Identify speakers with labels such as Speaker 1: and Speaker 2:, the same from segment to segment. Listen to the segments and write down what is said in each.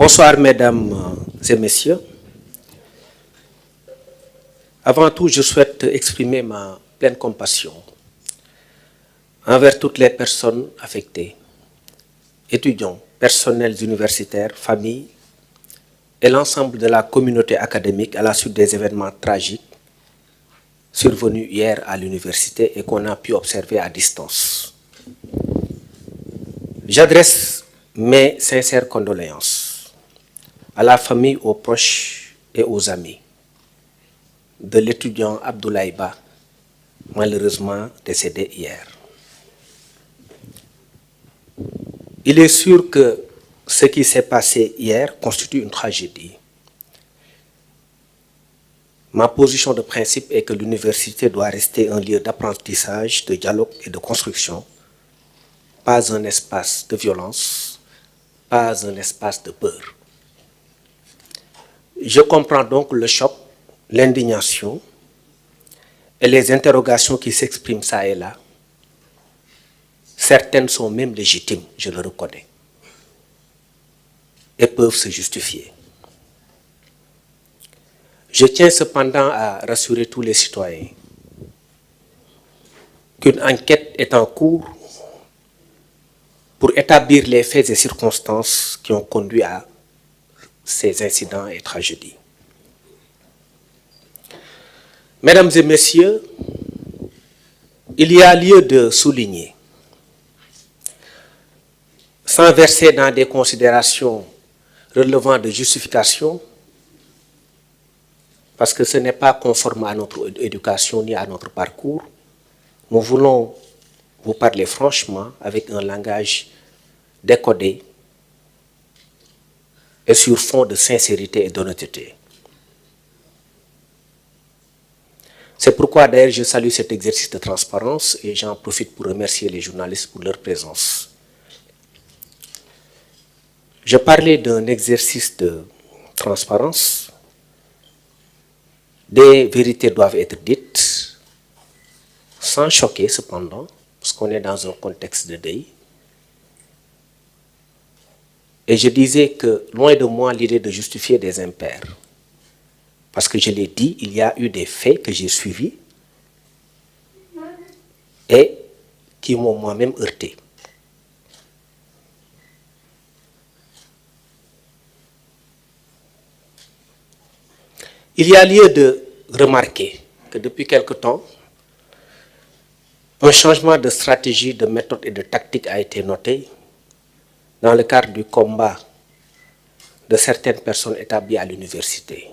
Speaker 1: Bonsoir mesdames et messieurs. Avant tout, je souhaite exprimer ma pleine compassion envers toutes les personnes affectées, étudiants, personnels universitaires, familles et l'ensemble de la communauté académique à la suite des événements tragiques survenus hier à l'université et qu'on a pu observer à distance. J'adresse mes sincères condoléances à la famille, aux proches et aux amis de l'étudiant Abdoulaye Ba, malheureusement décédé hier. Il est sûr que ce qui s'est passé hier constitue une tragédie. Ma position de principe est que l'université doit rester un lieu d'apprentissage, de dialogue et de construction, pas un espace de violence, pas un espace de peur. Je comprends donc le choc, l'indignation et les interrogations qui s'expriment ça et là. Certaines sont même légitimes, je le reconnais, et peuvent se justifier. Je tiens cependant à rassurer tous les citoyens qu'une enquête est en cours pour établir les faits et circonstances qui ont conduit à ces incidents et tragédies. Mesdames et messieurs, il y a lieu de souligner, sans verser dans des considérations relevant de justification, parce que ce n'est pas conforme à notre éducation ni à notre parcours, nous voulons vous parler franchement avec un langage décodé et sur fond de sincérité et d'honnêteté. C'est pourquoi d'ailleurs je salue cet exercice de transparence et j'en profite pour remercier les journalistes pour leur présence. Je parlais d'un exercice de transparence. Des vérités doivent être dites, sans choquer cependant, parce qu'on est dans un contexte de deuil. Et je disais que, loin de moi, l'idée de justifier des impairs. Parce que je l'ai dit, il y a eu des faits que j'ai suivis et qui m'ont moi-même heurté. Il y a lieu de remarquer que depuis quelque temps, un changement de stratégie, de méthode et de tactique a été noté dans le cadre du combat de certaines personnes établies à l'université.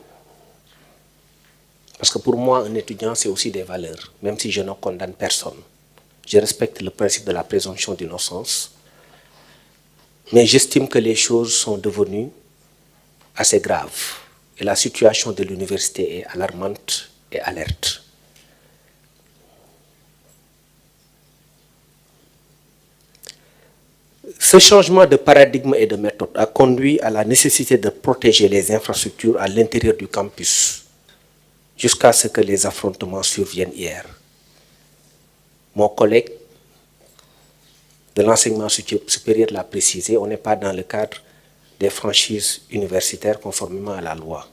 Speaker 1: Parce que pour moi, un étudiant, c'est aussi des valeurs, même si je ne condamne personne. Je respecte le principe de la présomption d'innocence, mais j'estime que les choses sont devenues assez graves. Et la situation de l'université est alarmante et alerte. Ce changement de paradigme et de méthode a conduit à la nécessité de protéger les infrastructures à l'intérieur du campus, jusqu'à ce que les affrontements surviennent hier. Mon collègue de l'enseignement supérieur l'a précisé, on n'est pas dans le cadre des franchises universitaires conformément à la loi.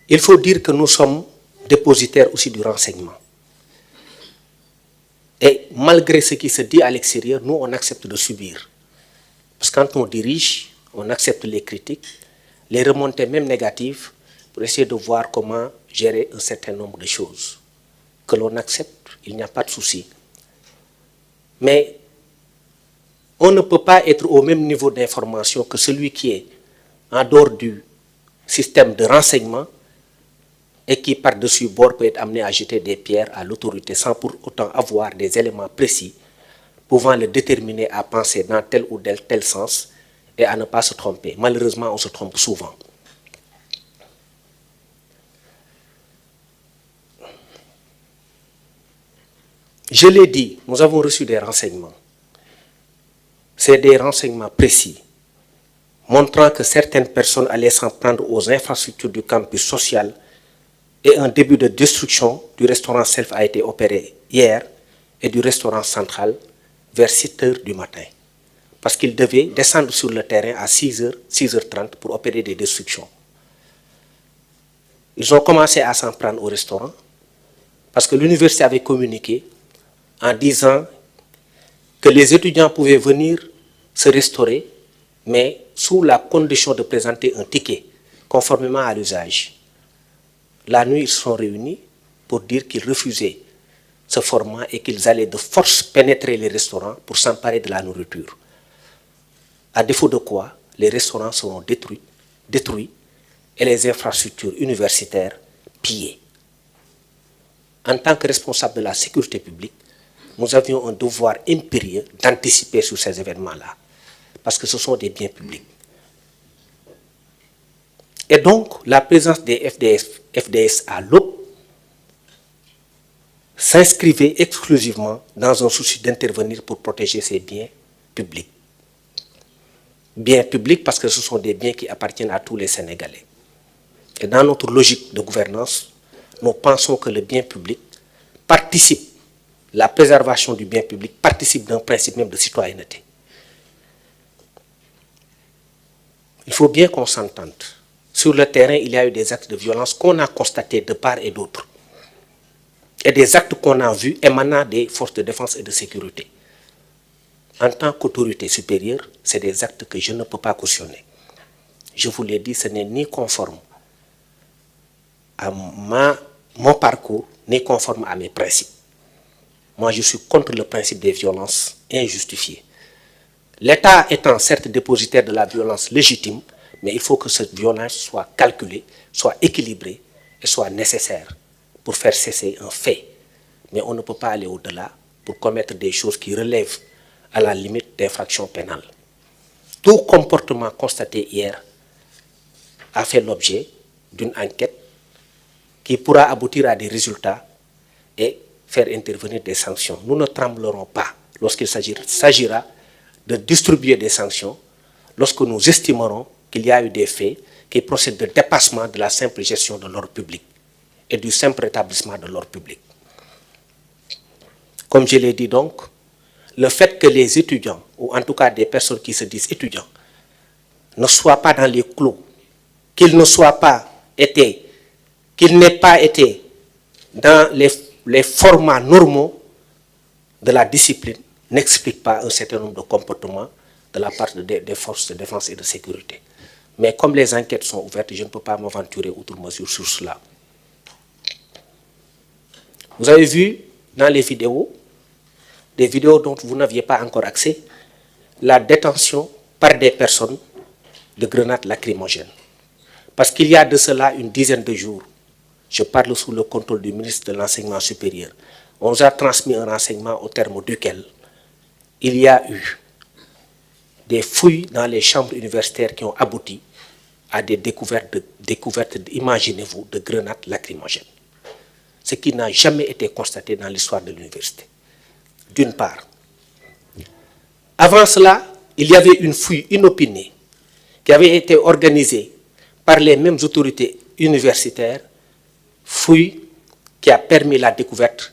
Speaker 1: Il faut dire que nous sommes dépositaires aussi du renseignement. Et malgré ce qui se dit à l'extérieur, nous, on accepte de subir. Parce que quand on dirige, on accepte les critiques, les remontées même négatives, pour essayer de voir comment gérer un certain nombre de choses. Que l'on accepte, il n'y a pas de souci. Mais on ne peut pas être au même niveau d'information que celui qui est en dehors du système de renseignement et qui, par-dessus bord, peut être amené à jeter des pierres à l'autorité sans pour autant avoir des éléments précis pouvant le déterminer à penser dans tel ou tel sens et à ne pas se tromper. Malheureusement, on se trompe souvent. Je l'ai dit, nous avons reçu des renseignements. C'est des renseignements précis, montrant que certaines personnes allaient s'en prendre aux infrastructures du campus social et un début de destruction du restaurant Self a été opéré hier et du restaurant central vers 7 heures du matin. parce qu'ils devaient descendre sur le terrain à 6h, 6h30 pour opérer des destructions. Ils ont commencé à s'en prendre au restaurant parce que l'université avait communiqué en disant que les étudiants pouvaient venir se restaurer, mais sous la condition de présenter un ticket, conformément à l'usage. La nuit, ils se sont réunis pour dire qu'ils refusaient ce format et qu'ils allaient de force pénétrer les restaurants pour s'emparer de la nourriture. À défaut de quoi, les restaurants seront détruits et les infrastructures universitaires pillées. En tant que responsable de la sécurité publique, nous avions un devoir impérieux d'anticiper sur ces événements-là, parce que ce sont des biens publics. Et donc, la présence des FDS à l'aube s'inscrivait exclusivement dans un souci d'intervenir pour protéger ces biens publics. Biens publics parce que ce sont des biens qui appartiennent à tous les Sénégalais. Et dans notre logique de gouvernance, nous pensons que le bien public participe, la préservation du bien public participe d'un principe même de citoyenneté. Il faut bien qu'on s'entende. Sur le terrain, il y a eu des actes de violence qu'on a constatés de part et d'autre. Et des actes qu'on a vus émanant des forces de défense et de sécurité. En tant qu'autorité supérieure, c'est des actes que je ne peux pas cautionner. Je vous l'ai dit, ce n'est ni conforme à mon parcours, ni conforme à mes principes. Moi, je suis contre le principe des violences injustifiées. L'État étant certes dépositaire de la violence légitime, mais il faut que cette violence soit calculée, soit équilibrée et soit nécessaire pour faire cesser un fait. Mais on ne peut pas aller au-delà pour commettre des choses qui relèvent à la limite d'infraction pénale. Tout comportement constaté hier a fait l'objet d'une enquête qui pourra aboutir à des résultats et faire intervenir des sanctions. Nous ne tremblerons pas lorsqu'il s'agira de distribuer des sanctions, lorsque nous estimerons qu'il y a eu des faits qui procèdent de dépassement de la simple gestion de l'ordre public et du simple rétablissement de l'ordre public. Comme je l'ai dit donc, le fait que les étudiants, ou en tout cas des personnes qui se disent étudiants, ne soient pas dans les clous, qu'ils n'aient pas été dans les formats normaux de la discipline, n'explique pas un certain nombre de comportements de la part des forces de défense et de sécurité. Mais comme les enquêtes sont ouvertes, je ne peux pas m'aventurer outre mesure sur cela. Vous avez vu dans les vidéos, des vidéos dont vous n'aviez pas encore accès, la détention par des personnes de grenades lacrymogènes. Parce qu'il y a de cela une dizaine de jours, je parle sous le contrôle du ministre de l'Enseignement supérieur, on nous a transmis un renseignement au terme duquel il y a eu des fouilles dans les chambres universitaires qui ont abouti à des découvertes, imaginez-vous, de grenades lacrymogènes. Ce qui n'a jamais été constaté dans l'histoire de l'université. D'une part. Avant cela, il y avait une fouille inopinée qui avait été organisée par les mêmes autorités universitaires, fouille qui a permis la découverte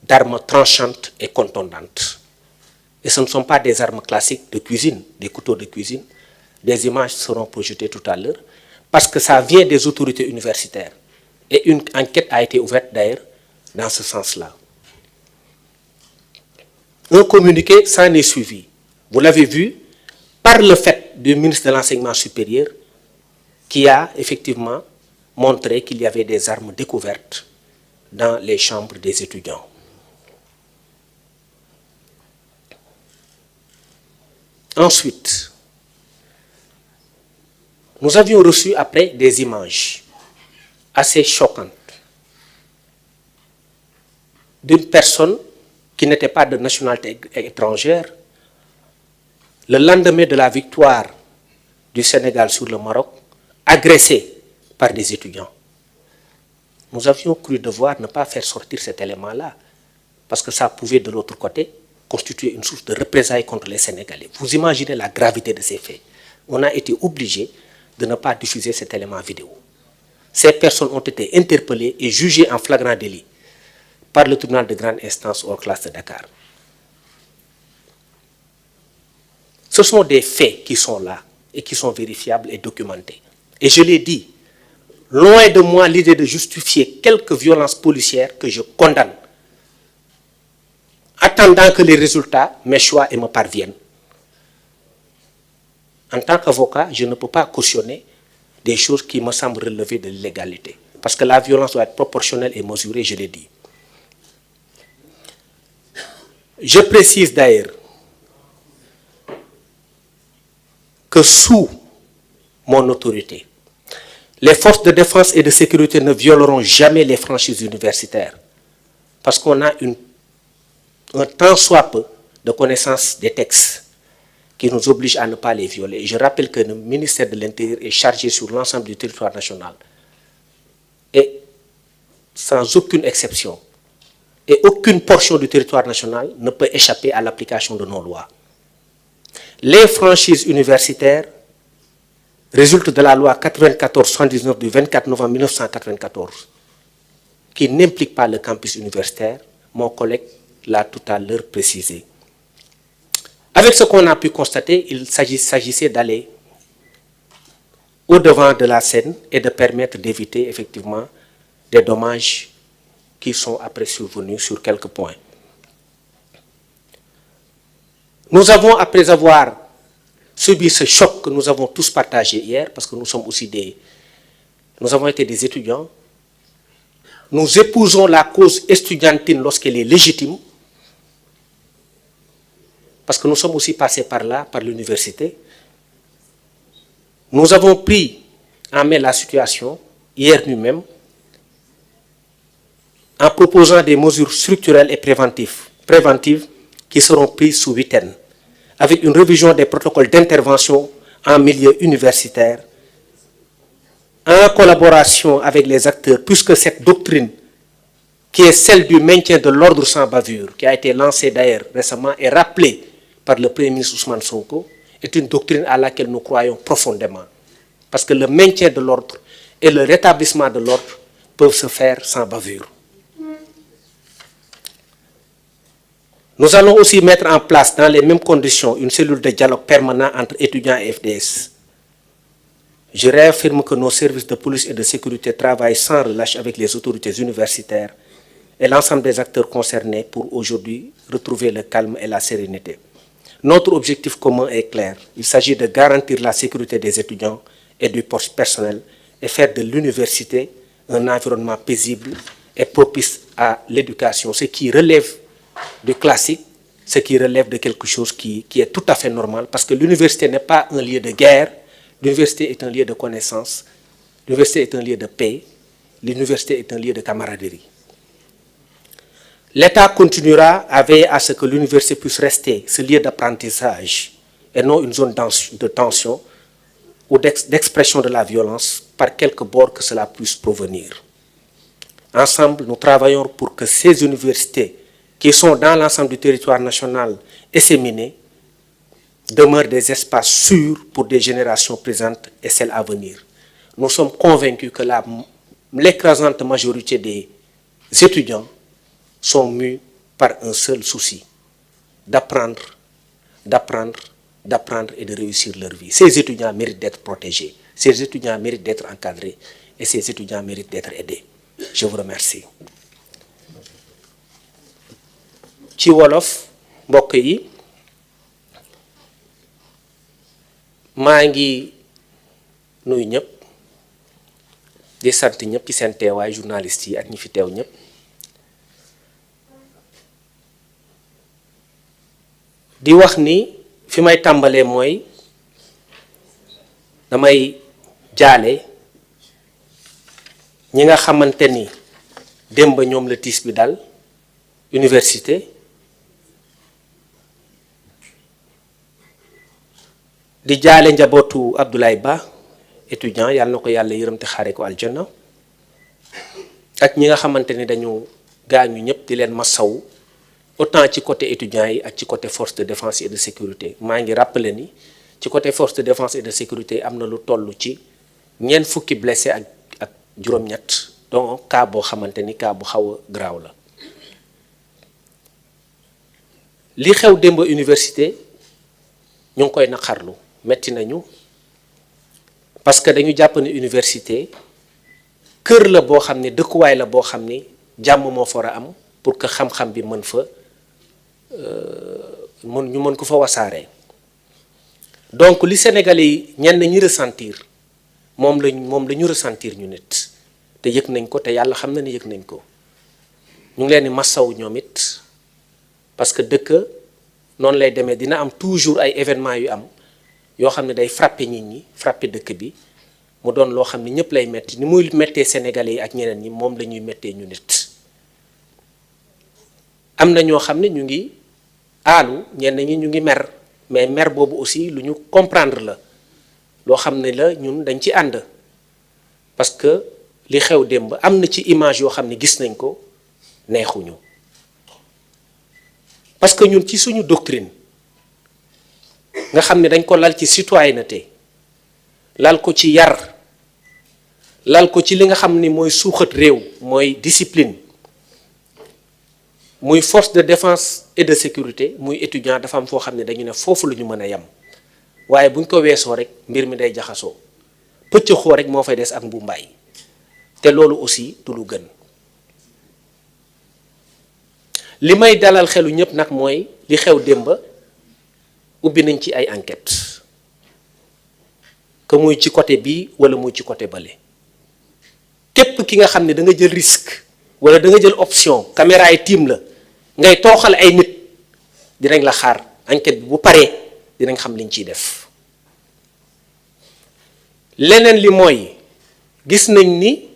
Speaker 1: d'armes tranchantes et contondantes. Et ce ne sont pas des armes classiques de cuisine, des couteaux de cuisine. Des images seront projetées tout à l'heure, parce que ça vient des autorités universitaires. Et une enquête a été ouverte d'ailleurs dans ce sens-là. Un communiqué s'en est suivi. Vous l'avez vu, par le fait du ministre de l'Enseignement supérieur, qui a effectivement montré qu'il y avait des armes découvertes dans les chambres des étudiants. Ensuite, nous avions reçu après des images assez choquantes d'une personne qui n'était pas de nationalité étrangère, le lendemain de la victoire du Sénégal sur le Maroc, agressée par des étudiants. Nous avions cru devoir ne pas faire sortir cet élément-là, parce que ça pouvait de l'autre côté constituer une source de représailles contre les Sénégalais. Vous imaginez la gravité de ces faits. On a été obligé de ne pas diffuser cet élément vidéo. Ces personnes ont été interpellées et jugées en flagrant délit par le tribunal de grande instance hors classe de Dakar. Ce sont des faits qui sont là et qui sont vérifiables et documentés. Et je l'ai dit, loin de moi l'idée de justifier quelques violences policières que je condamne, attendant que les résultats m'échouent et me parviennent. En tant qu'avocat, je ne peux pas cautionner des choses qui me semblent relever de l'illégalité. Parce que la violence doit être proportionnelle et mesurée, je l'ai dit. Je précise d'ailleurs que sous mon autorité, les forces de défense et de sécurité ne violeront jamais les franchises universitaires. Parce qu'on a un tant soit peu de connaissance des textes qui nous obligent à ne pas les violer. Je rappelle que le ministère de l'Intérieur est chargé sur l'ensemble du territoire national. Et sans aucune exception, et aucune portion du territoire national ne peut échapper à l'application de nos lois. Les franchises universitaires résultent de la loi 94-79 du 24 novembre 1994, qui n'implique pas le campus universitaire. Mon collègue l'a tout à l'heure précisé. Avec ce qu'on a pu constater, il s'agissait d'aller au-devant de la scène et de permettre d'éviter effectivement des dommages qui sont après survenus sur quelques points. Nous avons, après avoir subi ce choc que nous avons tous partagé hier, parce que nous sommes aussi nous avons été des étudiants, nous épousons la cause estudiantine lorsqu'elle est légitime, parce que nous sommes aussi passés par là, par l'université. Nous avons pris en main la situation, hier nous-mêmes, en proposant des mesures structurelles et préventives qui seront prises sous huitaine, avec une révision des protocoles d'intervention en milieu universitaire, en collaboration avec les acteurs, puisque cette doctrine, qui est celle du maintien de l'ordre sans bavure, qui a été lancée d'ailleurs récemment et rappelée par le Premier ministre Ousmane Sonko, est une doctrine à laquelle nous croyons profondément. Parce que le maintien de l'ordre et le rétablissement de l'ordre peuvent se faire sans bavure. Nous allons aussi mettre en place, dans les mêmes conditions, une cellule de dialogue permanent entre étudiants et FDS. Je réaffirme que nos services de police et de sécurité travaillent sans relâche avec les autorités universitaires et l'ensemble des acteurs concernés pour aujourd'hui retrouver le calme et la sérénité. Notre objectif commun est clair. Il s'agit de garantir la sécurité des étudiants et du personnel et faire de l'université un environnement paisible et propice à l'éducation, ce qui relève du classique, ce qui relève de quelque chose qui est tout à fait normal, parce que l'université n'est pas un lieu de guerre, l'université est un lieu de connaissance, l'université est un lieu de paix, l'université est un lieu de camaraderie. L'État continuera à veiller à ce que l'université puisse rester ce lieu d'apprentissage et non une zone de tension ou d'expression de la violence par quelque bord que cela puisse provenir. Ensemble, nous travaillons pour que ces universités qui sont dans l'ensemble du territoire national disséminés demeurent des espaces sûrs pour des générations présentes et celles à venir. Nous sommes convaincus que l'écrasante majorité des étudiants sont mus par un seul souci, d'apprendre et de réussir leur vie. Ces étudiants méritent d'être protégés, ces étudiants méritent d'être encadrés et ces étudiants méritent d'être aidés. Je vous remercie. Ci wolof mbokk yi maa ngi nuyu ñëpp di sant ñëpp ci seen teewaay journalistes yi ak ñi fi teew ñëpp di wax ni fi may tàmbalee mooy damay jaale ñi nga xamante ni démb ñoom la tiis bi dal université di jaale njabootu Abdoulaye Ba étudiant yàlla na ko yàlla yërëm te xaare ko aljanna ak ñi nga xamante ni dañu gaañu ñëpp di leen masawu autant ci côté étudiants yi ak ci côté force de défense et de sécurité maa ngi rappeler ni ci côté force de défense et de sécurité am na lu toll ci ñeent fukki blessé ak juróom-ñett donc cas boo xamante ni cas bu xaw a graaw la li xew démb université ñu ngi koy naqarlu metti nañu parce que dañu jàpp ne université kër la boo xam ne dëkkuwaay la boo xam ni jàmm moo fa war a am pour que xam-xam bi mën fa ñu mën ko fa wasaaree. Donc li Sénégalais yi ñenn ñi ressentir moom la ñu ressentir ñu nit te yëg nañ ko te yàlla xam na ne yëg nañ ko ñu ngi leen di massaw ñoom it parce que dëkk noonu lay demee dina am toujours ay événements yu am yoo xam ne day frapper nit ñi frapper dëkk bi mu doon loo xam ne ñëpp lay metti ni muy mettee Sénégalais yi ak ñeneen ñi moom la ñuy mettee ñu nit. am na ñoo xam ne ñu ngi aalu ñenn ñi ñu ngi mer mais mer boobu aussi lu ñu comprendre la loo xam ne la ñun dañ ci ànd parce que li xew démb am na ci image yoo xam ne gis nañ ko neexuñu parce que ñun ci suñu doctrine nga xam ne dañ ko lal ci citoyenneté lal ko ci yar lal ko ci li nga xam ni mooy suuxat réew mooy discipline muy force de défense et de sécurité muy étudiant dafa am foo xam ne dañu ne foofu la ñu mën a yem waaye buñ ko weesoo rek mbir mi day jaxasoo pëccëxoo rek moo fay des ak mbumbaay te loolu aussi du lu gën li may dalal xelu ñëpp nag mooy li xew démb ubbi nañ ci ay enquête que muy ci côté bii wala muy ci côté bale képp ki nga xam ne da nga jël risque wala da nga jël option caméra yi tiim la ngay tooxal ay nit dinañ la xaar enquête bi bu paree dinañ xam liñ ciy def leneen li mooy gis nañ ni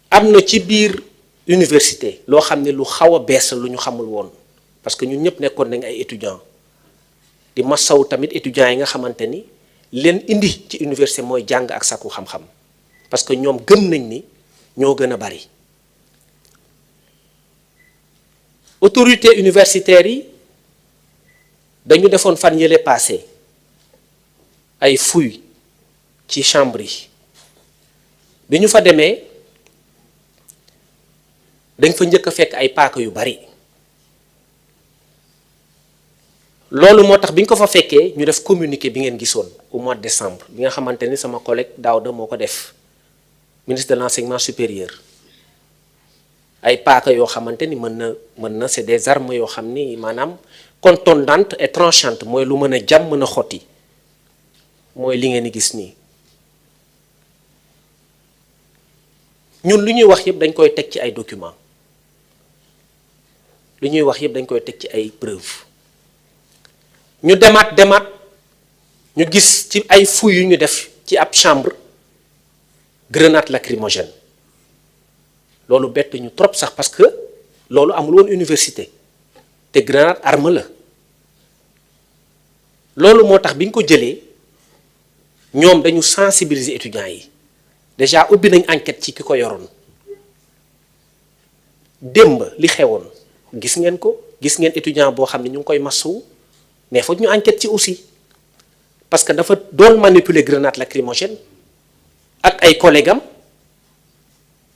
Speaker 1: am na ci biir université loo xam ne lu xaw a bees lu ñu xamul woon parce que ñun ñëpp nekkoon nañ ay étudiants di masaw tamit étudiants yi nga xamante ni leen indi ci université mooy jàng ak sakku xam-xam parce que ñoom gëm nañ ni ñoo gën a bari autorité universitaires yi dañu defoon fan yële passé ay fouilles ci chambre yi bi ñu fa demee dañ fa njëkk a fekk ay paaka yu bari loolu moo tax bi ñu ko fa fekkee ñu def communiqué bi ngeen gisoon au mois de décembre bi nga xamante ni sama collègue Daouda moo ko def ministre de l'enseignement supérieur ay paaka yoo xamante ni mën na c'est des armes yoo xam ni maanaam contondantes et tranchantes mooy lu mën a jam mën a xotti mooy li ngeen di gis nii ñun lu ñuy wax yëpp dañ koy teg ci ay documents lu ñuy wax yëpp dañ koy teg ci ay preuves ñu demaat ñu gis ci ay fouilles yu ñu def ci ab chambre grenade lacrymogène loolu bett ñu trop sax parce que loolu amul woon université te grenade arme la loolu moo tax bi ñu ko jëlee ñoom dañu sensibiliser étudiants yi déjà ubbi nañ enquête ci ki ko yoroon démb li xewoon gis ngeen ko gis ngeen étudiant boo xam ne ñu ngi koy massuwu mais foog ñu enquête ci aussi parce que dafa doon manipuler grenade lacrymogène ak ay collègues am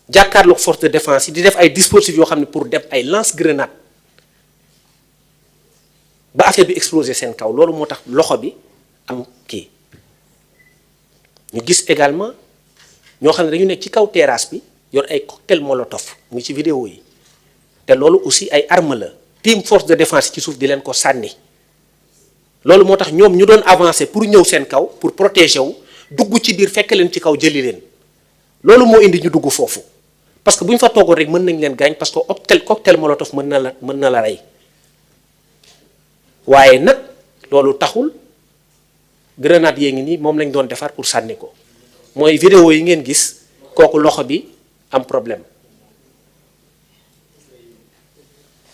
Speaker 1: jàkkaarloog force de défense yi di def ay dispositifs yoo xam ne pour def ay lance grenade ba affaire bi exploser seen kaw loolu moo tax loxo bi am kii ñu gis également ñoo xam ne dañu nekk ci kaw terrasse bi yor ay cocktail molotov mu ngi ci vidéo yi te loolu aussi ay arme la team force de défense ci suuf di leen ko sànni loolu moo tax ñoom ñu doon avancer pour ñëw seen kaw pour protéger wu dugg ci biir fekk leen ci kaw jëli leen loolu moo indi ñu dugg foofu parce que bu ñu fa toogoon rek mën nañ leen gaañ parce que cocktail molotov mën na la rey waaye nag loolu taxul grenade yee ngi nii moom lañ doon defar pour sànni ko mooy vidéo yi ngeen gis kooku loxo bi am problème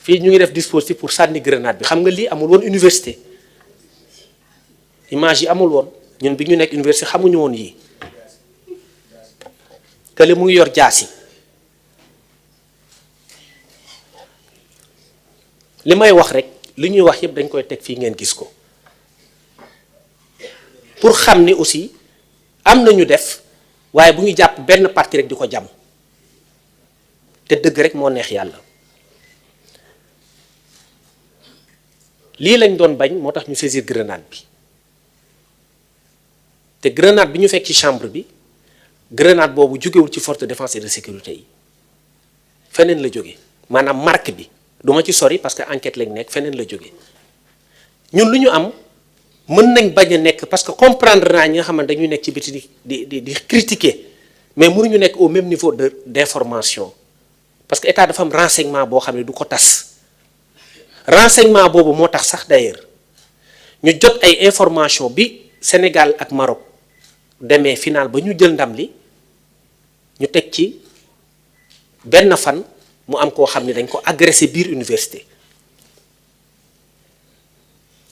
Speaker 1: fii ñu ngi def dispositif pour sànni grenade bi xam nga lii amul woon université image yi amul woon ñun bi ñu nekk université xamuñu woon yii kële mu ngi yor jaasi li may wax rek li ñuy wax yëpp dañ koy teg fii ngeen gis ko pour xam ni aussi am na ñu def waaye bu ñu jàpp benn parti rek di ko jam te dëgg rek moo neex yàlla lii lañ doon bañ moo tax ñu saisir grenade bi te grenade bi ñu fekk ci chambre bi grenade boobu jógewul ci force de défense et de sécurité yi feneen la jóge maanaam marque bi duma ci sori parce que enquête lañ nekk feneen la jóge ñun lu ñu am mën nañ bañ a nekk parce que comprendre naa ñi nga xamante dañuy nekk ci biti di critiquer mais mënuñu nekk au même niveau d'information parce que état dafa am renseignement boo xam ne du ko tas renseignement boobu moo tax sax d'ailleurs ñu jot ay information bi Sénégal ak Maroc demee final ba ñu jël ndam li ñu teg ci benn fan mu am koo xam ne dañ ko agressé biir université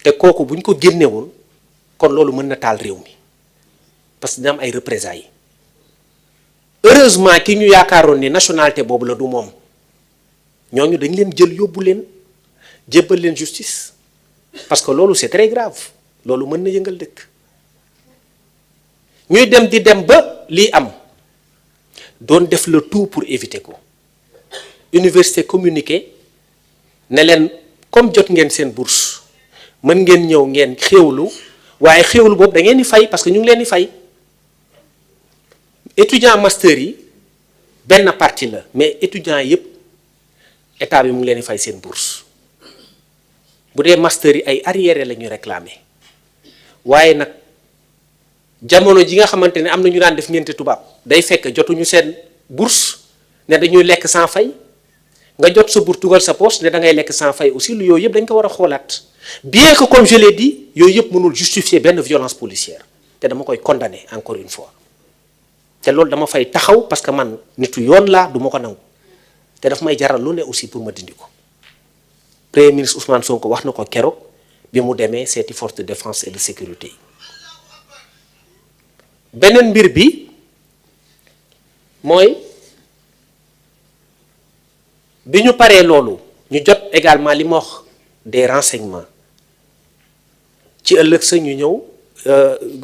Speaker 1: te kooku bu ñu ko génnewoon kon loolu mën na taal réew mi parce que dina am ay représailles heureusement ki ñu yaakaaroon ni nationalité boobu la du moom ñooñu dañ leen jël yóbbu leen jébbal leen justice parce que loolu c'est très grave loolu mën na yëngal dëkk ñuy dem di dem ba lii am doon def le tout pour éviter ko université communiqué ne leen comme jot ngeen seen bourse mën ngeen ñëw ngeen xéewlu waaye xéewlu boobu da ngeen di fay parce que ñu ngi leen di fay étudiant master yi benn partie la mais étudiants yépp état bi mu ngi leen di fay seen bourse bu dee master yi ay arriéré la ñuy réclamer waaye nag jamono ji nga xamante ne am na ñu daan def ngénte tubaab day fekk jotuñu seen bourse ne dañuy lekk sans fay nga jot sa bourse dugal sa poche ne da ngay lekk sans fay aussi lu yooyu yëpp dañ ko war a xoolaat bien que comme je l'ai dit yooyu yëpp mënul justifier benn violence policière te dama koy condamner encore une fois te loolu dama fay taxaw parce que man nitu yoon laa du ma ko nangu te daf may jaral lu ne aussi pour ma dindi ko premier ministre Ousmane Sonko wax na ko keroog bi mu demee seeti force de défense et de sécurité yi beneen mbir bi mooy bi ñu paree loolu ñu jot également li ma wax des renseignements ci ëllëg sa ñu ñëw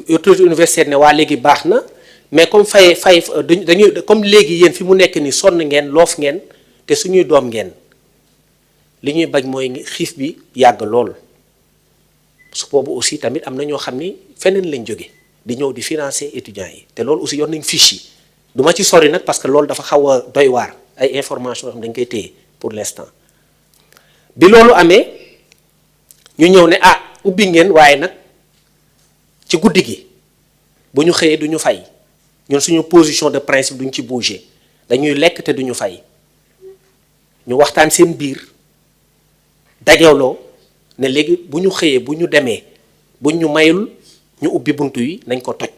Speaker 1: autorité universitaire ne waa léegi baax na mais comme fay dañuy comme léegi yéen fi mu nekk ni sonn ngeen loof ngeen te suñuy doom ngeen li ñuy bañ mooy xiif bi yàgg lool su boobu aussi tamit am na ñoo xam ni feneen lañ jóge di ñëw di financer étudiants yi te loolu aussi yor nañ fiche yi du ma ci sori nag parce que loolu dafa xaw a doy waar ay information yoo xam dañ koy téye pour l'instant bi loolu amee ñu ñëw ne ah ubbi ngeen waaye nag ci guddi gi bu ñu xëyee du ñu fay ñun suñu position de principe duñ ci bouger dañuy lekk te duñu fay ñu waxtaan seen biir dajewloo ne léegi bu ñu xëyee bu ñu demee buñ ñu mayul ñu ubbi buntu yi nañ ko toj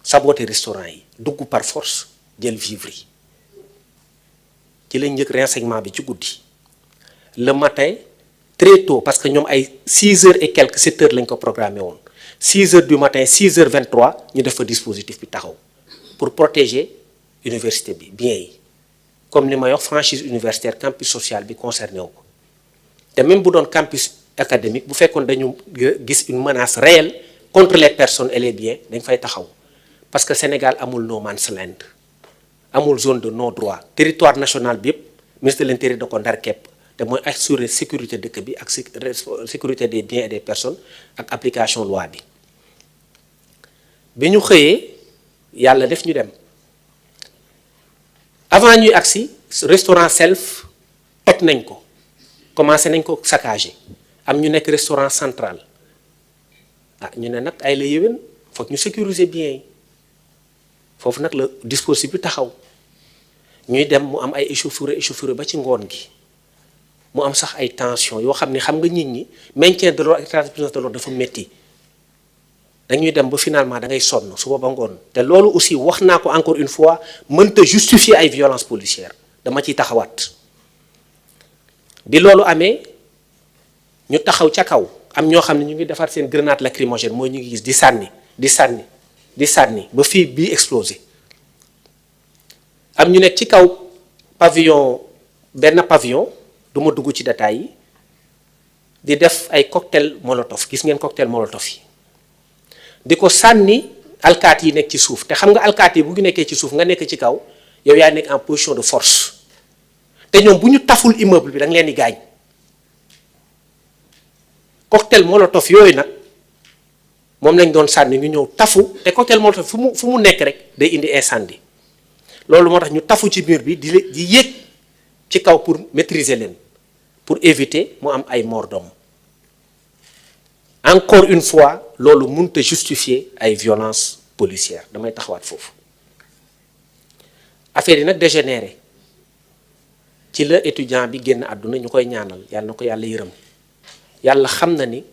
Speaker 1: saboter restaurant yi dugg par force jël vivre yi ci lañ njëkk renseignement bi ci guddi le matin très tôt parce que ñoom ay 6 heures et quelques 7 heures lañ ko programmé woon 6 heures du matin 6 heures 23 ñu def fa dispositif bi taxaw pour protéger université bi bien yi comme ni may wax franchise universitaire campus social bi concerné wu ko te même bu doon campus académique bu fekkoon dañu gis une menace réelle contre les personnes et les biens dañ fay taxaw parce que Sénégal amul no man's land amul zone de non droit territoire national bi yëpp ministre de l'intérieur da ko ndar képp te mooy assurer sécurité dëkk bi ak sécurité des biens et des personnes ak application loi bi ñu xëyee yàlla def ñu dem avant ñuy agsi restaurant self toj nañ ko commencé nañ ko saccager am ñu nekk restaurant central ah ñu ne nag ay la yéwén foog ñu sécuriser biens yi foofu nag la dispositif bi taxaw ñuy dem mu am ay échauffourée ba ci ngoon gi mu am sax ay tension yoo xam ne xam nga nit ñi maintien de l'ordre ak transmission de l'ordre dafa métti dañuy dem ba finalement da ngay sonn suba ba ngoon te loolu aussi wax naa ko encore une fois mënta justifier ay violences policières dama ciy taxawaat bi loolu amee ñu taxaw ca kaw am ñoo xam ne ñu ngi defar seen grenade lacrymogène mooy ñu ngi gis di sànni ba fii bii explosé am ñu nekk ci kaw benn pavillon du ma dugg ci détails yi di def ay cocktail molotov gis ngeen cocktail molotov yi di ko sànni alkaat yi nekk ci suuf te xam nga alkaat yi bu ngi nekkee ci suuf nga nekk ci kaw yow yaa nekk en position de force te ñoom bu ñu taful immeuble bi da nga leen di gaañ cocktail molotov yooyu nag moom lañ doon sànni ñu ñëw tafu te cocktail molotov fu mu nekk rek day indi incendie loolu moo tax ñu tafu ci mur bi di yéeg ci kaw pour maîtriser leen pour éviter mu am ay mort d'homme encore une fois loolu mënut a justifier ay violences policières damay taxawaat foofu affaire yi nag dégénéré ci la étudiant bi génn àdduna ñu koy ñaanal yàlla na ko yàlla yërëm yàlla xam na ni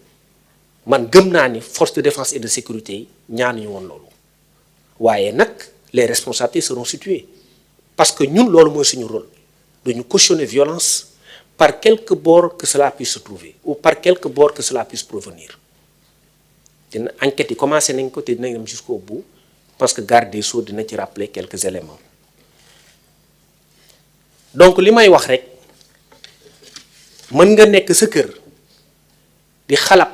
Speaker 1: man gëm naa ni force de défense et de sécurité yi ñaanuñu woon loolu waaye nag les responsabilités seront situées parce que ñun loolu mooy suñu rôle duñu cautionner violence par quelque bord que cela puisse se trouver ou par quelque bord que cela puisse provenir dina enquête yi commencé nañ ko te dinañ dem jusqu'au bout parce que garde des Sceaux dina ci rappeler quelques éléments donc li may wax rek mën nga nekk sa kër di xalab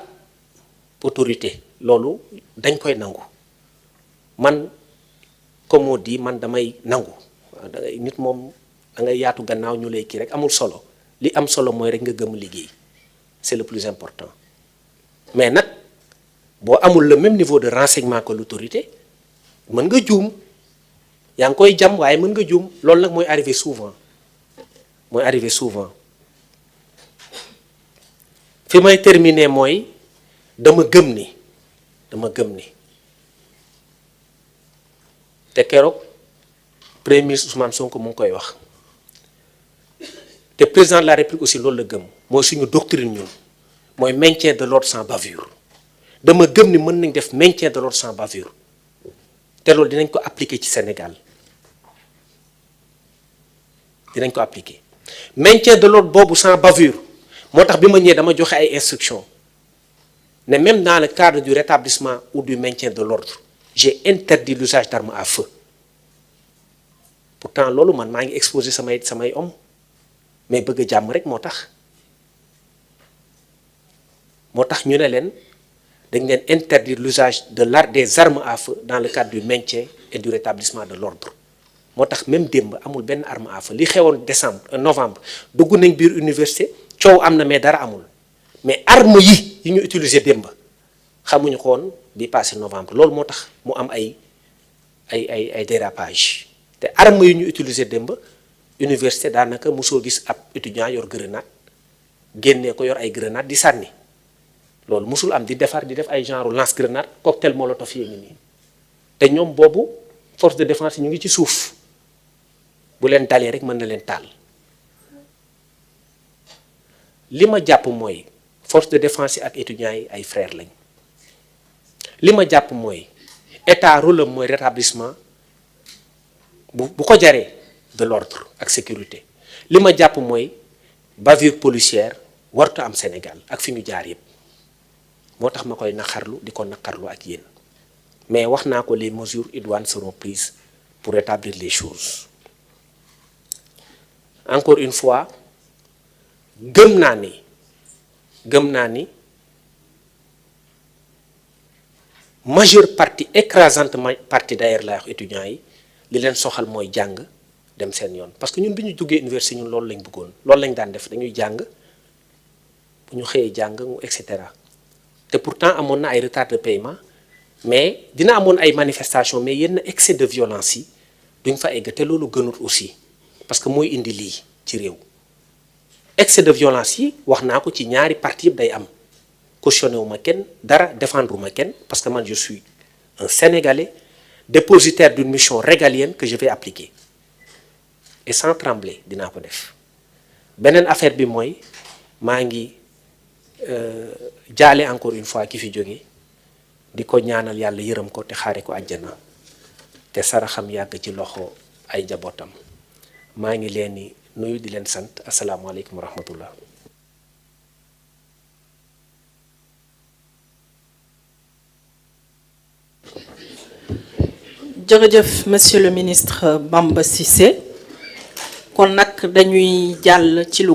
Speaker 1: autorité loolu dañ koy nangu man comme on dit man damay nangu waaw da ngay nit moom da ngay yaatu gannaaw ñu lay kii rek amul solo li am solo mooy rek nga gëm liggéey c'est le plus important mais nag boo amul le même niveau de renseignement que l'autorité mën nga juum yaa ngi koy jam waaye mën nga juum loolu nag mooy arrivé souvent fi may terminer mooy dama gëm ni te keroog premier ministre Ousmane Sonko mu ngi koy wax te président de la République aussi loolu la gëm mooy suñu doctrine ñun mooy maintien de l'ordre sans bavure dama gëm ni mën nañ def maintien de l'ordre sans bavure te loolu dinañ ko appliquer ci Sénégal dinañ ko appliquer maintien de l'ordre boobu sans bavure moo tax bi ma ñëwee dama joxe ay instructions ne même dans le cadre du rétablissement ou du maintien de l'ordre j'ai interdit l'usage d'armes à feu pourtant loolu man maa ngi exposé samay hommes mais bëgg a jàmm rek moo tax ñu ne leen dañ leen interdire l'usage des armes à feu dans le cadre du maintien et du rétablissement de l'ordre moo tax même démb amul benn arme à feu li xewoon novembre dugg nañ biir université coow am na mais dara amul mais arme yi ñu utiliser démb xamuñu ko woon bi passé novembre loolu moo tax mu am ay dérapage te arme yi ñu utiliser démb université daanaka mosoo gis ab étudiant yor grenade génnee ko yor ay grenade di sànni loolu mosul am di def ay genre lance grenade cocktail molotov yi ngi nii te ñoom boobu force de défense yi ñu ngi ci suuf bu leen dalee rek mën na leen taal li ma jàpp mooy force de défense yi ak étudiants yi ay frères lañ li ma jàpp mooy état rôle mooy rétablissement bu ko jaree de l'ordre ak sécurité li ma jàpp mooy bavure policière warta am Sénégal ak fi ñu jaar yépp moo tax ma koy naqarlu di ko naqarlu ak yéen mais wax naa ko les mesures idoines seront prises pour rétablir les choses encore une fois gëm naa ni majeure partie écrasante partie d'ailleurs laa wax étudiants yi li leen soxal mooy jàng dem seen yoon parce que ñun bi ñu duggee université ñun loolu lañ bëggoon loolu lañ daan def dañuy jàng bu ñu xëyee jàng et cetera te pourtant amoon na ay retard de paiement mais dina amoon ay manifestations mais yenn excès de violence yi duñ fa egg te loolu gënut aussi parce que mooy indi lii ci réew excès de violence yi wax naa ko ci ñaari parti yëpp day am cautionné wu ma kenn dara défendre ma kenn parce que man je suis un Sénégalais dépositaire d'une mission régalienne que je vais appliquer et sans trembler dinaa ko def beneen affaire bi mooy maa ngi jaale encore une fois ki fi jóge di ko ñaanal yàlla yërëm ko te xaare ko àjjana te saraxam yàgg ci loxo ay njabootam maa ngi leen di nuyu di leen sant asalaamaaleykum wa rahmatullah.
Speaker 2: jërëjëf monsieur le ministre Bamba Cissé kon nag dañuy jàll ci lu